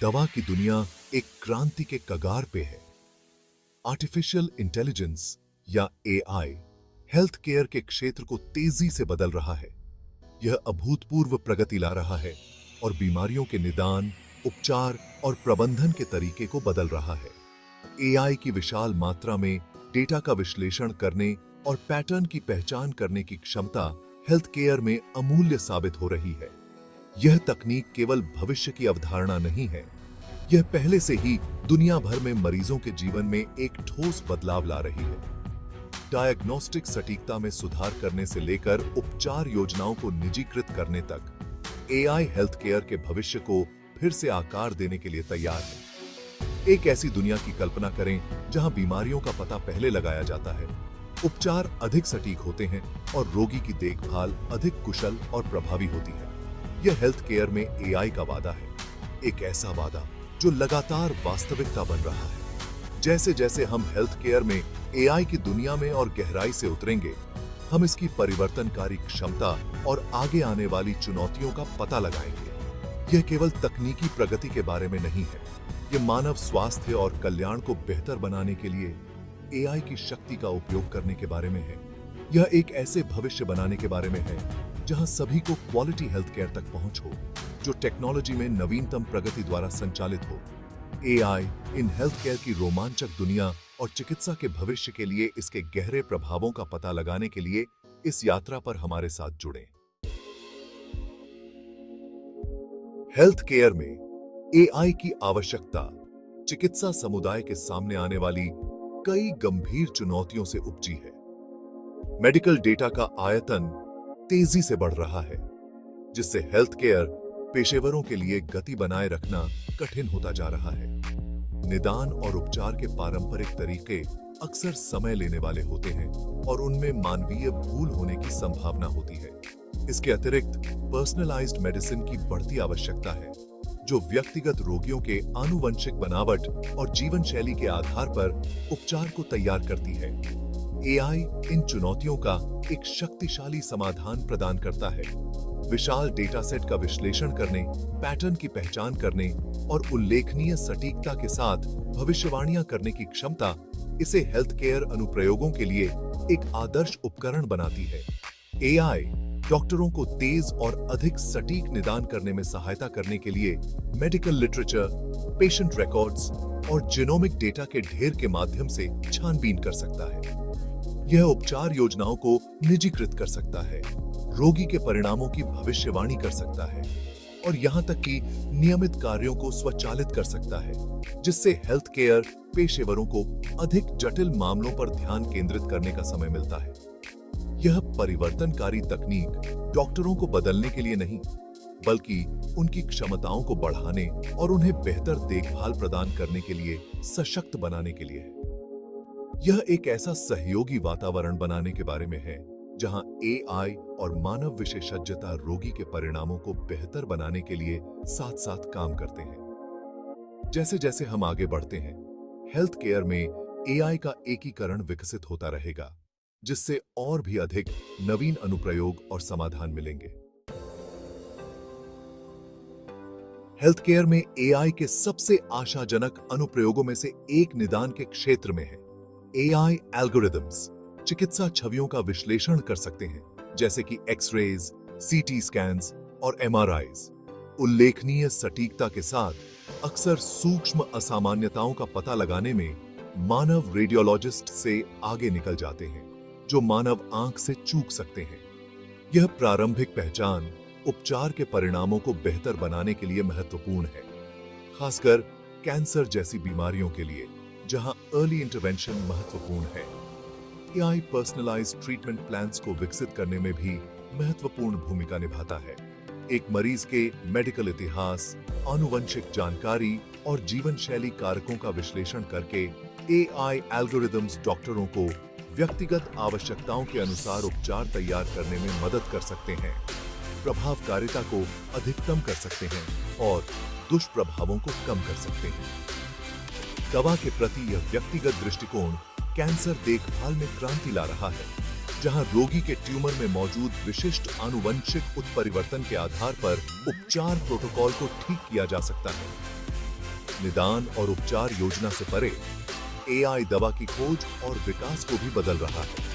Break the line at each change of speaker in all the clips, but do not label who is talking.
दवा की दुनिया एक क्रांति के कगार पे है। आर्टिफिशियल इंटेलिजेंस या एआई हेल्थ केयर के क्षेत्र को तेजी से बदल रहा है। यह अभूतपूर्व प्रगति ला रहा है और बीमारियों के निदान, उपचार और प्रबंधन के तरीके को बदल रहा है। एआई की विशाल मात्रा में डेटा का विश्लेषण करने और पैटर्न की पहचान करने की क्षमता हेल्थ केयर में अमूल्य साबित हो रही है। यह तकनीक केवल भविष्य की अवधारणा नहीं है, यह पहले से ही दुनिया भर में मरीजों के जीवन में एक ठोस बदलाव ला रही है। डायग्नोस्टिक सटीकता में सुधार करने से लेकर उपचार योजनाओं को निजीकृत करने तक एआई हेल्थ केयर के भविष्य को फिर से आकार देने के लिए तैयार है। एक ऐसी दुनिया की कल्पना करें जहां बीमारियों का पता पहले लगाया जाता है, उपचार अधिक सटीक होते हैं और रोगी की देखभाल अधिक कुशल और प्रभावी होती है। यह हेल्थ केयर में एआई का वादा है, एक ऐसा वादा जो लगातार वास्तविकता बन रहा है। जैसे जैसे हम हेल्थ केयर में एआई की दुनिया में और गहराई से उतरेंगे, हम इसकी परिवर्तनकारी क्षमता और आगे आने वाली चुनौतियों का पता लगाएंगे। यह केवल तकनीकी प्रगति के बारे में नहीं है, यह मानव स्वास्थ्य और कल्याण को बेहतर बनाने के लिए एआई की शक्ति का उपयोग करने के बारे में है। यह एक ऐसे भविष्य बनाने के बारे में है जहां सभी को क्वालिटी हेल्थ केयर तक पहुंच हो, जो टेक्नोलॉजी में नवीनतम प्रगति द्वारा संचालित हो। एआई इन हेल्थ केयर की रोमांचक दुनिया और चिकित्सा के भविष्य के लिए इसके गहरे प्रभावों का पता लगाने के लिए इस यात्रा पर हमारे साथ जुड़ें। हेल्थ केयर में एआई की आवश्यकता चिकित्सा समुदाय के सामने आने वाली कई गंभीर चुनौतियों से उपजी है। मेडिकल डेटा का आयतन तेजी से बढ़ रहा है, जिससे हेल्थ केयर पेशेवरों के लिए गति बनाए रखना कठिन होता जा रहा है। निदान और उपचार के पारंपरिक तरीके अक्सर समय लेने वाले होते हैं और उनमें मानवीय भूल होने की संभावना होती है। इसके अतिरिक्त पर्सनलाइज्ड मेडिसिन की बढ़ती आवश्यकता है, जो व्यक्तिगत रोगियों के आनुवंशिक बनावट और जीवन शैली के आधार पर उपचार को तैयार करती है। एआई इन चुनौतियों का एक शक्तिशाली समाधान प्रदान करता है। विशाल डेटा सेट का विश्लेषण करने, पैटर्न की पहचान करने और उल्लेखनीय सटीकता के साथ भविष्यवाणियां करने की क्षमता इसे हेल्थ केयर अनुप्रयोगों के लिए एक आदर्श उपकरण बनाती है। एआई डॉक्टरों को तेज और अधिक सटीक निदान करने में सहायता करने के लिए मेडिकल लिटरेचर, पेशेंट रिकॉर्ड्स और जीनोमिक डेटा के ढेर के माध्यम से छानबीन कर सकता है। यह उपचार योजनाओं को निजीकृत कर सकता है, रोगी के परिणामों की भविष्यवाणी कर सकता है और यहां तक कि नियमित कार्यों को स्वचालित कर सकता है, जिससे हेल्थ केयर पेशेवरों को अधिक जटिल मामलों पर ध्यान केंद्रित करने का समय मिलता है। यह परिवर्तनकारी तकनीक डॉक्टरों को बदलने के लिए नहीं, बल्कि उनकी क्षमताओं को बढ़ाने और उन्हें बेहतर देखभाल प्रदान करने के लिए सशक्त बनाने के लिए है। यह एक ऐसा सहयोगी वातावरण बनाने के बारे में है जहां एआई और मानव विशेषज्ञता रोगी के परिणामों को बेहतर बनाने के लिए साथ साथ काम करते हैं। जैसे जैसे हम आगे बढ़ते हैं, हेल्थ केयर में एआई का एकीकरण विकसित होता रहेगा, जिससे और भी अधिक नवीन अनुप्रयोग और समाधान मिलेंगे। हेल्थ केयर में एआई के सबसे आशाजनक अनुप्रयोगों में से एक निदान के क्षेत्र में है। एआई एल्गोरिदम्स चिकित्सा छवियों का विश्लेषण कर सकते हैं, जैसे कि एक्सरेज, सीटी स्कैन्स और एमआरआईज। उल्लेखनीय सटीकता के साथ अक्सर सूक्ष्म असामान्यताओं का पता लगाने में मानव रेडियोलॉजिस्ट से आगे निकल जाते हैं, जो मानव आंख से चूक सकते हैं। यह प्रारंभिक पहचान उपचार के परिणामों को बेहतर बनाने के लिए महत्वपूर्ण है, खासकर कैंसर जैसी बीमारियों के लिए, जहां अर्ली इंटरवेंशन महत्वपूर्ण है। एआई पर्सनलाइज्ड ट्रीटमेंट प्लान्स को विकसित करने में भी महत्वपूर्ण भूमिका निभाता है। एक मरीज के मेडिकल इतिहास, आनुवंशिक जानकारी और जीवन शैली कारकों का विश्लेषण करके एआई एल्गोरिदम्स डॉक्टरों को व्यक्तिगत आवश्यकताओं के अनुसार उपचार तैयार करने में मदद कर सकते हैं, प्रभावकारिता को अधिकतम कर सकते हैं और दुष्प्रभावों को कम कर सकते हैं। दवा के प्रति यह व्यक्तिगत दृष्टिकोण कैंसर देखभाल में क्रांति ला रहा है, जहां रोगी के ट्यूमर में मौजूद विशिष्ट आनुवंशिक उत्परिवर्तन के आधार पर उपचार प्रोटोकॉल को ठीक किया जा सकता है। निदान और उपचार योजना से परे एआई दवा की खोज और विकास को भी बदल रहा है।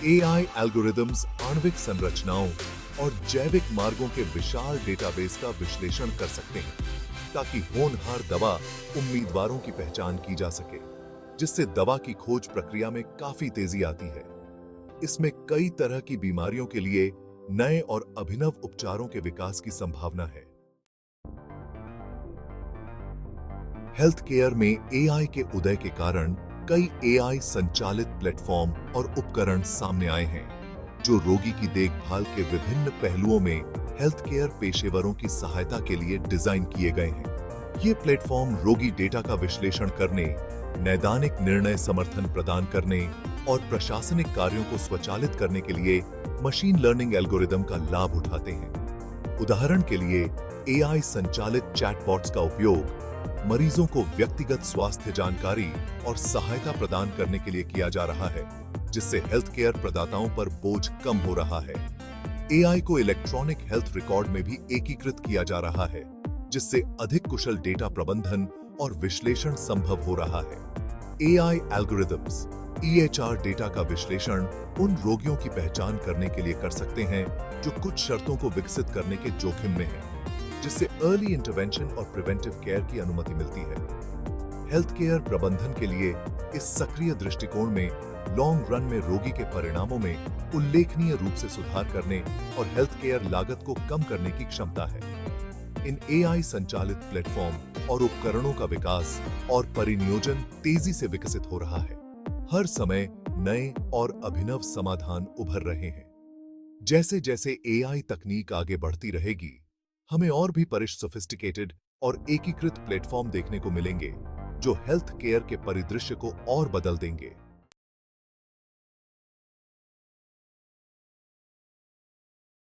एआई एल्गोरिदम्स आणविक संरचनाओं और जैविक मार्गों के विशाल डेटाबेस का विश्लेषण कर सकते हैं ताकि होनहार दवा उम्मीदवारों की पहचान की जा सके, जिससे दवा की खोज प्रक्रिया में काफी तेजी आती है। इसमें कई तरह की बीमारियों के लिए नए और अभिनव उपचारों के विकास की संभावना है। हेल्थ केयर में एआई के उदय के कारण कई एआई संचालित प्लेटफॉर्म और उपकरण सामने आए हैं, जो रोगी की देखभाल के विभिन्न पहलुओं में हेल्थ केयर पेशेवरों की सहायता के लिए डिजाइन किए गए हैं। ये प्लेटफॉर्म रोगी डेटा का विश्लेषण करने, नैदानिक निर्णय समर्थन प्रदान करने और प्रशासनिक कार्यों को स्वचालित करने के लिए मशीन लर्निंग एल्गोरिदम का लाभ उठाते हैं। उदाहरण के लिए एआई संचालित चैटबॉट्स का उपयोग मरीजों को व्यक्तिगत स्वास्थ्य जानकारी और सहायता प्रदान करने के लिए किया जा रहा है, जिससे हेल्थ केयर प्रदाताओं पर बोझ कम हो रहा है। एआई को इलेक्ट्रॉनिक हेल्थ रिकॉर्ड में भी एकीकृत किया जा रहा है, जिससे अधिक कुशल डेटा प्रबंधन और विश्लेषण संभव हो रहा है। एआई एल्गोरिदम्स ईएचआर डेटा का विश्लेषण उन रोगियों की पहचान करने के लिए कर सकते हैं जो कुछ शर्तों को विकसित करने के जोखिम में हैं, जिससे अर्ली इंटरवेंशन और प्रिवेंटिव केयर की अनुमति मिलती है। हेल्थ केयर प्रबंधन के लिए इस सक्रिय दृष्टिकोण में लॉन्ग रन में रोगी के परिणामों में उल्लेखनीय रूप से सुधार करने और हेल्थ केयर लागत को कम करने की क्षमता है। इन एआई संचालित प्लेटफॉर्म और उपकरणों का विकास और परिनियोजन तेजी से विकसित हो रहा है। हर समय नए और अभिनव समाधान उभर रहे हैं। जैसे जैसे एआई तकनीक आगे बढ़ती रहेगी, हमें और भी सोफिस्टिकेटेड और एकीकृत प्लेटफॉर्म देखने को मिलेंगे, जो हेल्थ केयर के परिदृश्य को और बदल देंगे।